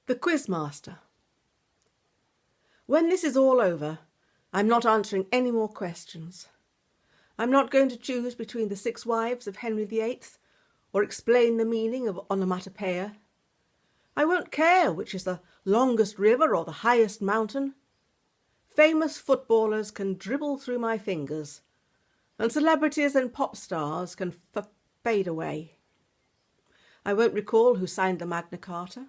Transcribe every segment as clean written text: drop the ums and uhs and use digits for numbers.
The Quizmaster. When this is all over, I'm not answering any more questions. I'm not going to choose between the 6 wives of Henry VIII or explain the meaning of onomatopoeia. I won't care which is the longest river or the highest mountain. Famous footballers can dribble through my fingers, and celebrities and pop stars can fade away. I won't recall who signed the Magna Carta,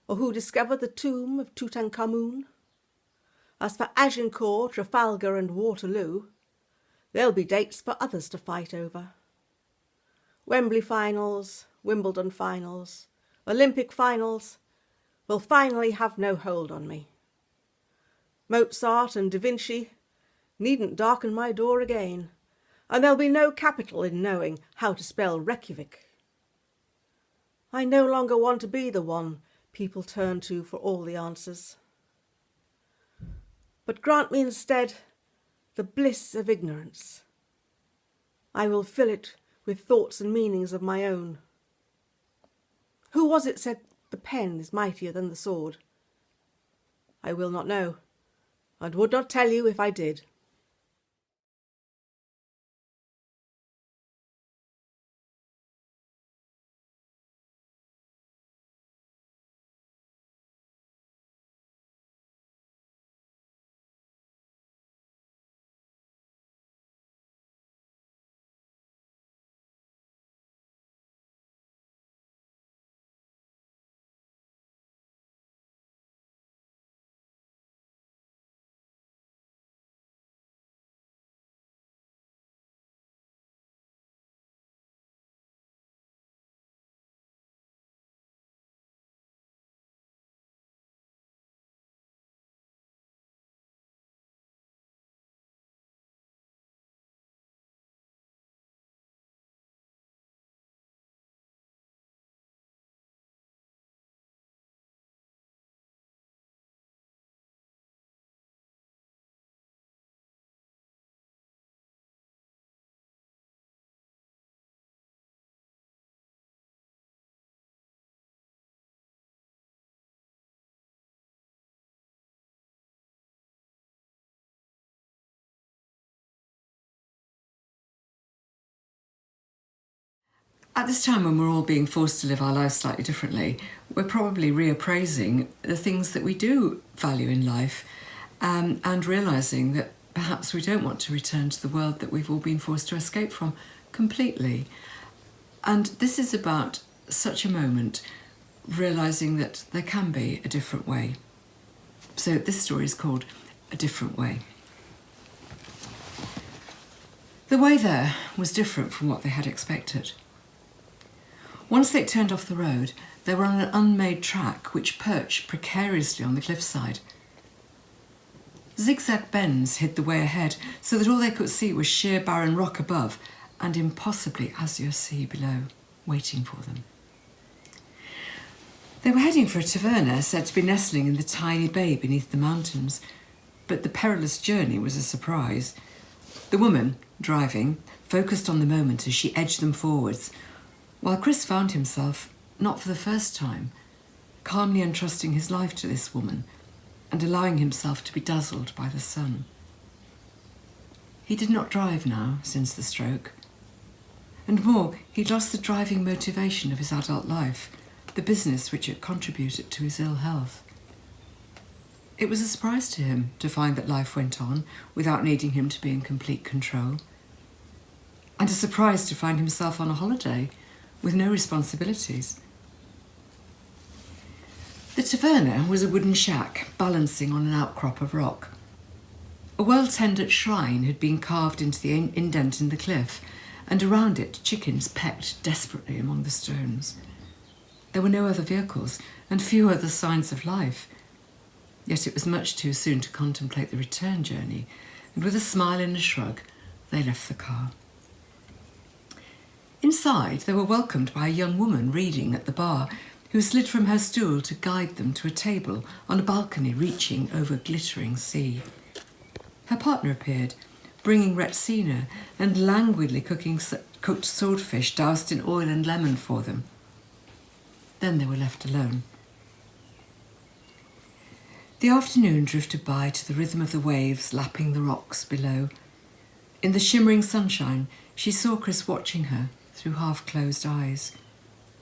or who discovered the tomb of Tutankhamun. As for Agincourt, Trafalgar and Waterloo, there'll be dates for others to fight over. Wembley finals, Wimbledon finals, Olympic finals will finally have no hold on me. Mozart and Da Vinci needn't darken my door again, and there'll be no capital in knowing how to spell Reykjavik. I no longer want to be the one people turn to for all the answers. But grant me instead the bliss of ignorance. I will fill it with thoughts and meanings of my own. Who was it said the pen is mightier than the sword? I will not know, and would not tell you if I did. At this time when we're all being forced to live our lives slightly differently, we're probably reappraising the things that we do value in life, and realising that perhaps we don't want to return to the world that we've all been forced to escape from completely. And this is about such a moment, realising that there can be a different way. So this story is called A Different Way. The way there was different from what they had expected. Once they turned off the road, they were on an unmade track which perched precariously on the cliffside. Zigzag bends hid the way ahead, so that all they could see was sheer barren rock above and impossibly azure sea below, waiting for them. They were heading for a taverna said to be nestling in the tiny bay beneath the mountains, but the perilous journey was a surprise. The woman, driving, focused on the moment as she edged them forwards, while Chris found himself, not for the first time, calmly entrusting his life to this woman and allowing himself to be dazzled by the sun. He did not drive now since the stroke. And more, he'd lost the driving motivation of his adult life, the business which had contributed to his ill health. It was a surprise to him to find that life went on without needing him to be in complete control, and a surprise to find himself on a holiday with no responsibilities. The taverna was a wooden shack balancing on an outcrop of rock. A well-tended shrine had been carved into the indent in the cliff, and around it chickens pecked desperately among the stones. There were no other vehicles and few other signs of life, yet it was much too soon to contemplate the return journey, and with a smile and a shrug, they left the car. Inside, they were welcomed by a young woman reading at the bar, who slid from her stool to guide them to a table on a balcony reaching over glittering sea. Her partner appeared, bringing retsina and languidly cooked swordfish doused in oil and lemon for them. Then they were left alone. The afternoon drifted by to the rhythm of the waves lapping the rocks below. In the shimmering sunshine, she saw Chris watching her through half-closed eyes.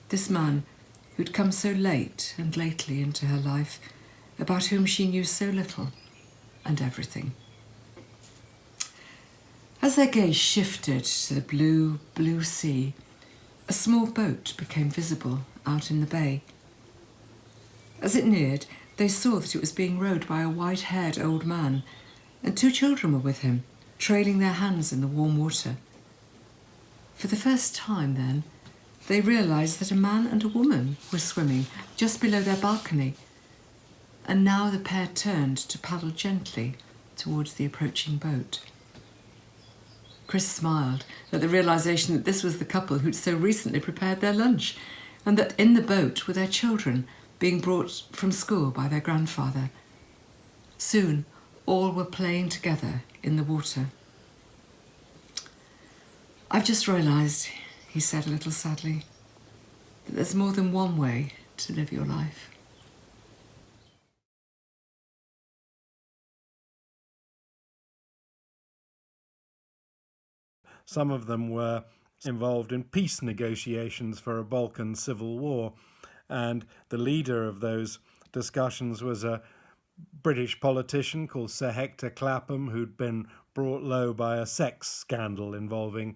This man who'd come so late and lately into her life, about whom she knew so little and everything. As their gaze shifted to the blue, blue sea, a small boat became visible out in the bay. As it neared, they saw that it was being rowed by a white-haired old man, and 2 children were with him, trailing their hands in the warm water. For the first time then, they realised that a man and a woman were swimming just below their balcony, and now the pair turned to paddle gently towards the approaching boat. Chris smiled at the realisation that this was the couple who'd so recently prepared their lunch, and that in the boat were their children, being brought from school by their grandfather. Soon, all were playing together in the water. "I've just realised," he said a little sadly, "that there's more than one way to live your life." Some of them were involved in peace negotiations for a Balkan civil war, and the leader of those discussions was a British politician called Sir Hector Clapham, who'd been brought low by a sex scandal involving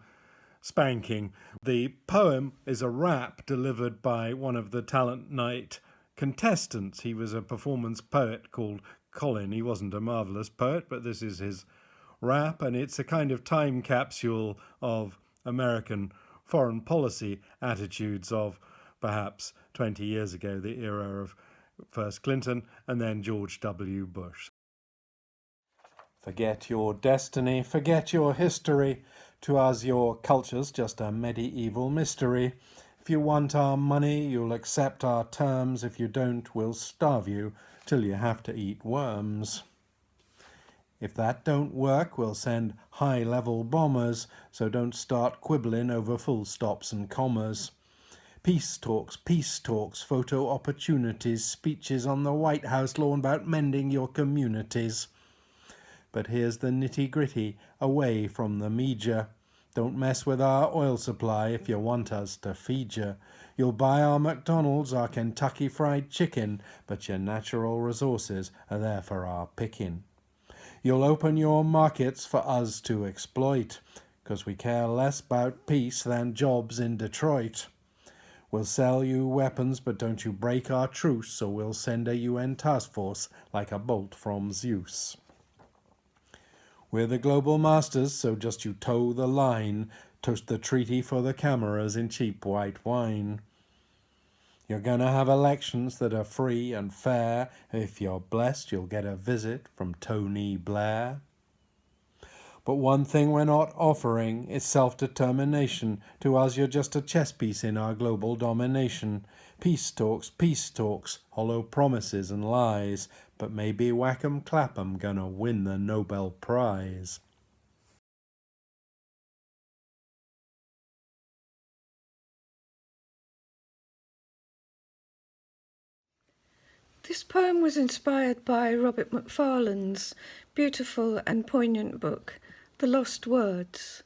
spanking. The poem is a rap delivered by one of the talent night contestants. He was a performance poet called Colin. He wasn't a marvellous poet, but this is his rap, and it's a kind of time capsule of American foreign policy attitudes of perhaps 20 years ago, the era of first Clinton and then George W. Bush. Forget your destiny, forget your history. To us, your culture's just a medieval mystery. If you want our money, you'll accept our terms. If you don't, we'll starve you till you have to eat worms. If that don't work, we'll send high-level bombers, so don't start quibbling over full stops and commas. Peace talks, photo opportunities, speeches on the White House lawn about mending your communities. But here's the nitty-gritty, away from the media. Don't mess with our oil supply if you want us to feed you. You'll buy our McDonald's, our Kentucky Fried Chicken, but your natural resources are there for our picking. You'll open your markets for us to exploit, 'cause we care less about peace than jobs in Detroit. We'll sell you weapons, but don't you break our truce, so we'll send a UN task force like a bolt from Zeus. We're the global masters, so just you toe the line. Toast the treaty for the cameras in cheap white wine. You're gonna have elections that are free and fair. If you're blessed, you'll get a visit from Tony Blair. But one thing we're not offering is self-determination. To us, you're just a chess piece in our global domination. Peace talks, hollow promises and lies. But maybe Whackham Clapham gonna win the Nobel Prize. This poem was inspired by Robert Macfarlane's beautiful and poignant book, The Lost Words.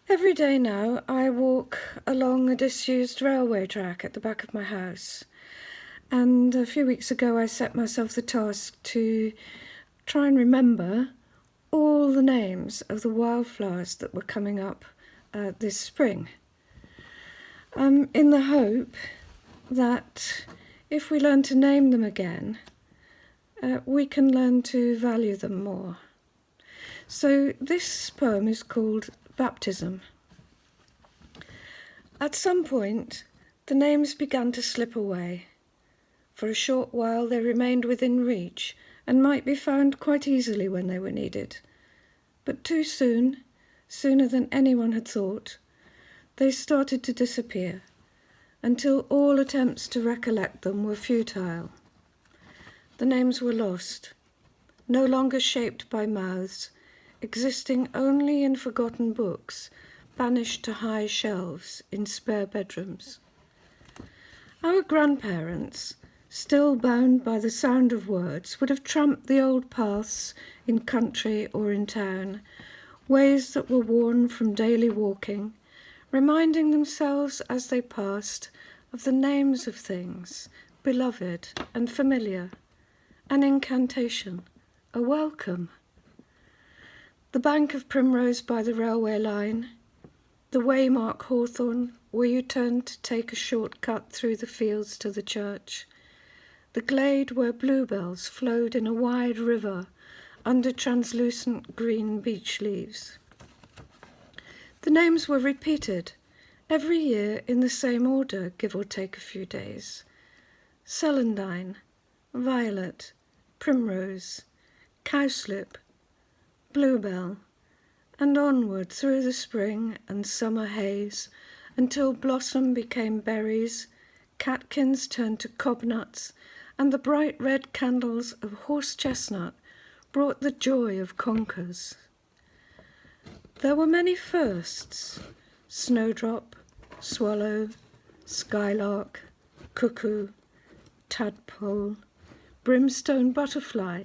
Every day now I walk along a disused railway track at the back of my house, and a few weeks ago I set myself the task to try and remember all the names of the wildflowers that were coming up this spring, in the hope that if we learn to name them again, we can learn to value them more. So this poem is called Baptism. At some point, the names began to slip away. For a short while they remained within reach and might be found quite easily when they were needed. But too soon, sooner than anyone had thought, they started to disappear, until all attempts to recollect them were futile. The names were lost, no longer shaped by mouths, existing only in forgotten books, banished to high shelves in spare bedrooms. Our grandparents still bound by the sound of words, would have tramped the old paths in country or in town, ways that were worn from daily walking, reminding themselves as they passed of the names of things, beloved and familiar, an incantation, a welcome. The bank of primrose by the railway line, the waymark hawthorn where you turned to take a short cut through the fields to the church, the glade where bluebells flowed in a wide river under translucent green beech leaves. The names were repeated every year in the same order, give or take a few days. Celandine, violet, primrose, cowslip, bluebell, and onward through the spring and summer haze until blossom became berries, catkins turned to cobnuts, and the bright red candles of horse chestnut brought the joy of conkers. There were many firsts: snowdrop, swallow, skylark, cuckoo, tadpole, brimstone butterfly,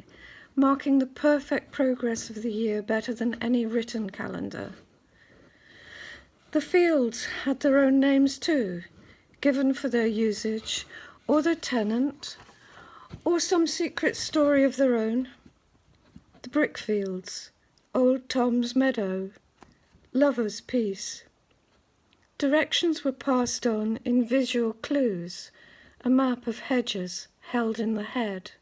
marking the perfect progress of the year better than any written calendar. The fields had their own names too, given for their usage, or their tenant, or some secret story of their own. The brickfields, Old Tom's Meadow, Lover's Peace. Directions were passed on in visual clues, a map of hedges held in the head.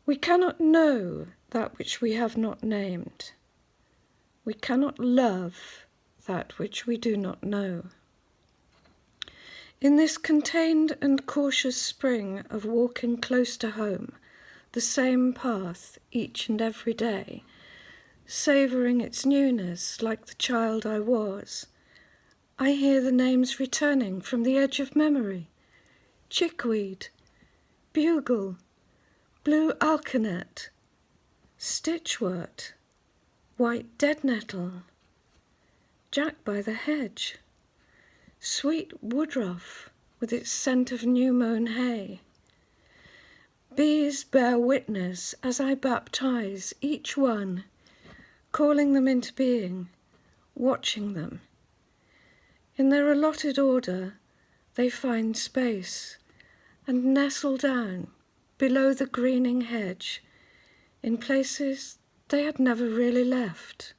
We cannot know that which we have not named. We cannot love that which we do not know. In this contained and cautious spring of walking close to home, the same path each and every day, savouring its newness like the child I was, I hear the names returning from the edge of memory: chickweed, bugle, blue alkanet, stitchwort, white dead nettle, jack by the hedge, sweet woodruff with its scent of new-mown hay. Bees bear witness as I baptize each one, calling them into being, watching them. In their allotted order, they find space and nestle down below the greening hedge in places they had never really left.